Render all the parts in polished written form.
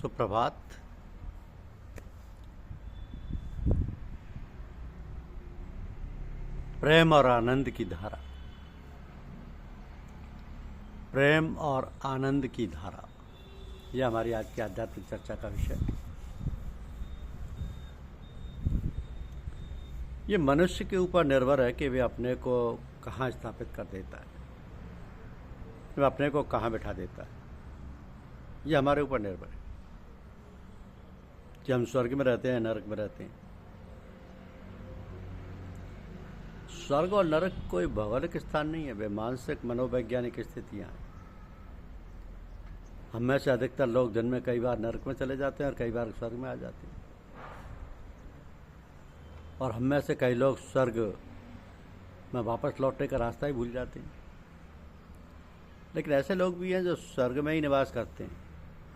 सुप्रभात। प्रेम और आनंद की धारा। प्रेम और आनंद की धारा, यह हमारी आज की आध्यात्मिक चर्चा का विषय है। ये मनुष्य के ऊपर निर्भर है कि वे अपने को कहाँ स्थापित कर देता है, वह अपने को कहाँ बैठा देता है। यह हमारे ऊपर निर्भर है कि हम स्वर्ग में रहते हैं, नरक में रहते हैं। स्वर्ग और नरक कोई भौगोलिक स्थान नहीं है, वे मानसिक मनोवैज्ञानिक स्थितियाँ हैं। हम में से अधिकतर लोग दिन में कई बार नरक में चले जाते हैं और कई बार स्वर्ग में आ जाते हैं, और हम में से कई लोग स्वर्ग में वापस लौटने का रास्ता ही भूल जाते हैं। लेकिन ऐसे लोग भी हैं जो स्वर्ग में ही निवास करते हैं।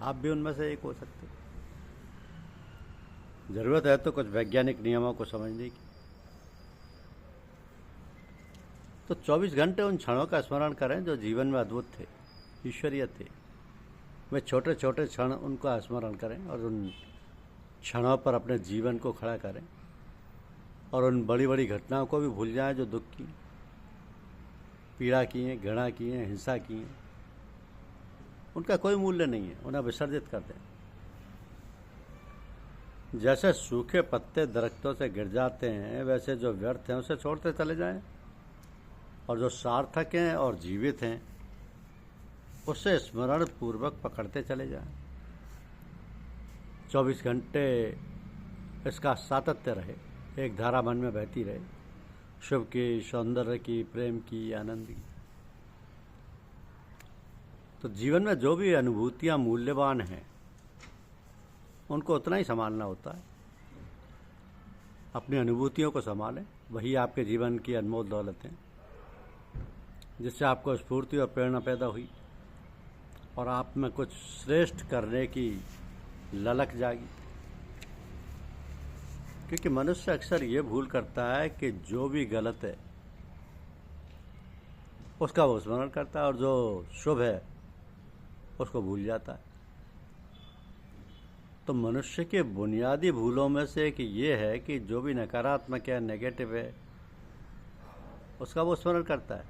आप भी उनमें से एक हो सकते हैं। ज़रूरत है तो कुछ वैज्ञानिक नियमों को समझने की। तो 24 घंटे उन क्षणों का स्मरण करें जो जीवन में अद्भुत थे, ईश्वरीय थे। वे छोटे छोटे क्षण उनका स्मरण करें और उन क्षणों पर अपने जीवन को खड़ा करें, और उन बड़ी बड़ी घटनाओं को भी भूल जाएं जो दुख की, पीड़ा की हैं, घृणा की हैं, हिंसा की हैं। उनका कोई मूल्य नहीं है, उन्हें विसर्जित कर दें। जैसे सूखे पत्ते दरख्तों से गिर जाते हैं, वैसे जो व्यर्थ हैं उसे छोड़ते चले जाएं, और जो सार्थक हैं और जीवित हैं उसे स्मरण पूर्वक पकड़ते चले जाएं। 24 घंटे इसका सातत्य रहे, एक धारा मन में बहती रहे, शुभ की, सौंदर्य की, प्रेम की, आनंद की। तो जीवन में जो भी अनुभूतियाँ मूल्यवान हैं उनको उतना ही संभालना होता है। अपनी अनुभूतियों को संभालें, वही आपके जीवन की अनमोल दौलत है, जिससे आपको स्फूर्ति और प्रेरणा पैदा हुई और आप में कुछ श्रेष्ठ करने की ललक जागी। क्योंकि मनुष्य अक्सर ये भूल करता है कि जो भी गलत है उसका वो स्मरण करता है, और जो शुभ है उसको भूल जाता है। तो मनुष्य के बुनियादी भूलों में से एक ये है कि जो भी नकारात्मक है, नेगेटिव है, उसका वो स्मरण करता है,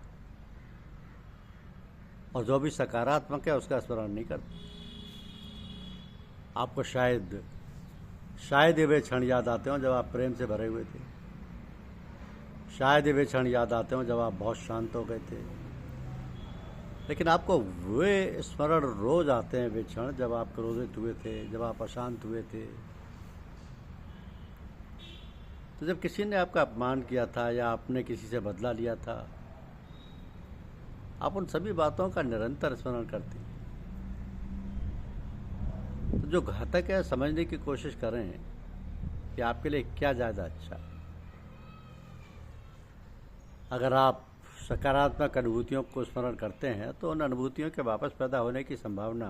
और जो भी सकारात्मक है उसका स्मरण नहीं करता। आपको शायद ये वे क्षण याद आते हों जब आप प्रेम से भरे हुए थे। शायद ये वे क्षण याद आते हों जब आप बहुत शांत हो गए थे। लेकिन आपको वे स्मरण रोज आते हैं, वे क्षण जब आप क्रोधित हुए थे, जब आप अशांत हुए थे। तो जब किसी ने आपका अपमान किया था या आपने किसी से बदला लिया था, आप उन सभी बातों का निरंतर स्मरण करते हैं। तो जो घातक है, समझने की कोशिश करें कि आपके लिए क्या ज़्यादा अच्छा है। अगर आप सकारात्मक अनुभूतियों को स्मरण करते हैं तो उन अनुभूतियों के वापस पैदा होने की संभावना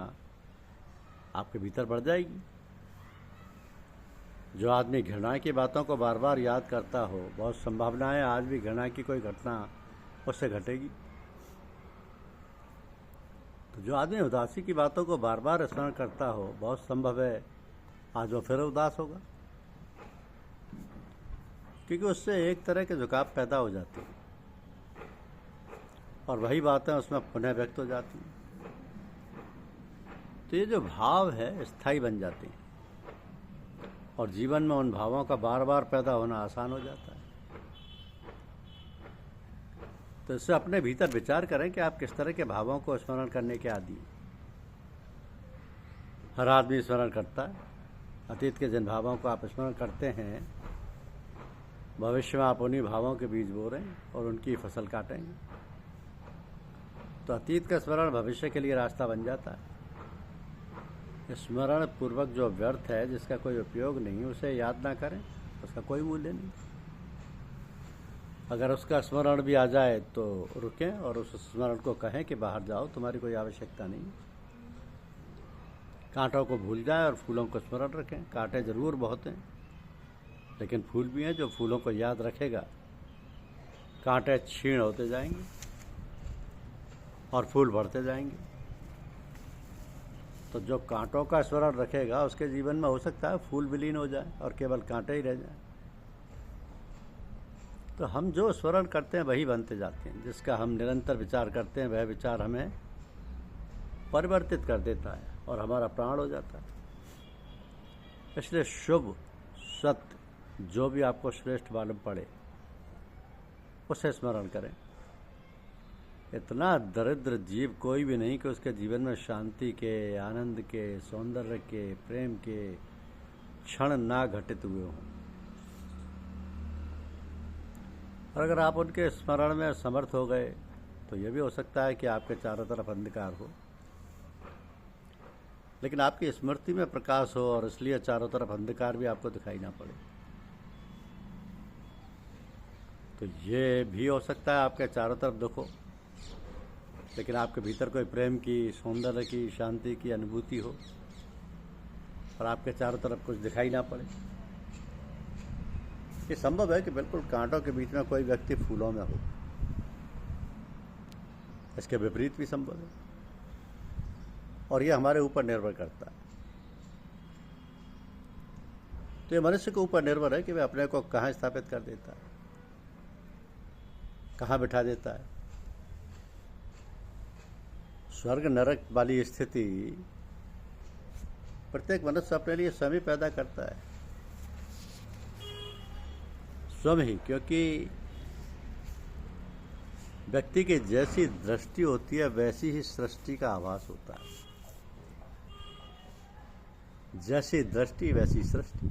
आपके भीतर बढ़ जाएगी। जो आदमी घृणा की बातों को बार बार याद करता हो, बहुत संभावना है आज भी घृणा की कोई घटना उससे घटेगी। तो जो आदमी उदासी की बातों को बार बार स्मरण करता हो, बहुत संभव है आज वो फिर उदास होगा, क्योंकि उससे एक तरह के झुकाव पैदा हो जाते हैं और वही बातें उसमें पुनः व्यक्त हो जाती हैं। तो ये जो भाव है स्थायी बन जाते हैं, और जीवन में उन भावों का बार बार पैदा होना आसान हो जाता है। तो इससे अपने भीतर विचार करें कि आप किस तरह के भावों को स्मरण करने के आदी हैं। हर आदमी स्मरण करता है। अतीत के जिन भावों को आप स्मरण करते हैं, भविष्य में आप उन्हीं भावों के बीज बो रहे हैं और उनकी फसल काटेंगे। तो अतीत का स्मरण भविष्य के लिए रास्ता बन जाता है। स्मरण पूर्वक जो व्यर्थ है, जिसका कोई उपयोग नहीं, उसे याद ना करें, उसका कोई मूल्य नहीं। अगर उसका स्मरण भी आ जाए तो रुकें और उस स्मरण को कहें कि बाहर जाओ, तुम्हारी कोई आवश्यकता नहीं। कांटों को भूल जाएं और फूलों को स्मरण रखें। कांटे जरूर बहुत हैं, लेकिन फूल भी हैं। जो फूलों को याद रखेगा, कांटे क्षीण होते जाएंगे और फूल बढ़ते जाएंगे। तो जो कांटों का स्मरण रखेगा उसके जीवन में हो सकता है फूल विलीन हो जाए और केवल कांटे ही रह जाए। तो हम जो स्मरण करते हैं वही बनते जाते हैं। जिसका हम निरंतर विचार करते हैं वह विचार हमें परिवर्तित कर देता है और हमारा प्राण हो जाता है। इसलिए शुभ सत्य जो भी आपको श्रेष्ठ मालूम पड़े उसे स्मरण करें। इतना दरिद्र जीव कोई भी नहीं कि उसके जीवन में शांति के, आनंद के, सौंदर्य के, प्रेम के क्षण ना घटित हुए हों। और अगर आप उनके स्मरण में समर्थ हो गए तो यह भी हो सकता है कि आपके चारों तरफ अंधकार हो, लेकिन आपकी स्मृति में प्रकाश हो और इसलिए चारों तरफ अंधकार भी आपको दिखाई ना पड़े। तो ये भी हो सकता है आपके चारों तरफ दुख हो, लेकिन आपके भीतर कोई प्रेम की, सौंदर्य की, शांति की अनुभूति हो और आपके चारों तरफ कुछ दिखाई ना पड़े। ये संभव है कि बिल्कुल कांटों के बीच में कोई व्यक्ति फूलों में हो। इसके विपरीत भी संभव है और ये हमारे ऊपर निर्भर करता है। तो ये मनुष्य के ऊपर निर्भर है कि वह अपने को कहाँ स्थापित कर देता है, कहाँ बिठा देता है। स्वर्ग नरक वाली स्थिति प्रत्येक मनुष्य अपने लिए स्वयं ही पैदा करता है, स्वयं ही, क्योंकि व्यक्ति की जैसी दृष्टि होती है वैसी ही सृष्टि का आभास होता है। जैसी दृष्टि वैसी सृष्टि,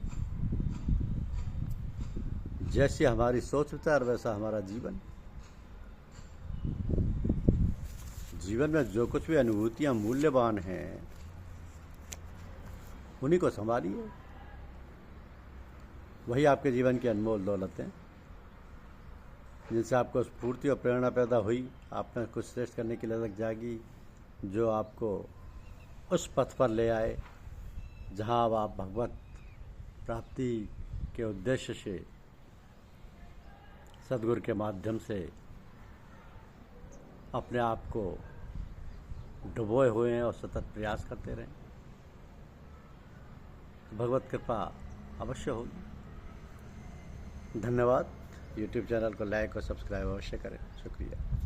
जैसी हमारी सोच विचार वैसा हमारा जीवन। जीवन में जो कुछ भी अनुभूतियां मूल्यवान हैं उन्हीं को संभालिए। वही आपके जीवन की अनमोल दौलत है, जिनसे आपको स्फूर्ति और प्रेरणा पैदा हुई, आप में कुछ श्रेष्ठ करने की ललक जागी, जो आपको उस पथ पर ले आए जहाँ अब आप भगवत प्राप्ति के उद्देश्य से सद्गुरु के माध्यम से अपने आप को डुबोए हुए हैं और सतत प्रयास करते रहें। भगवत कृपा अवश्य होगी। धन्यवाद। YouTube चैनल को लाइक और सब्सक्राइब अवश्य करें। शुक्रिया।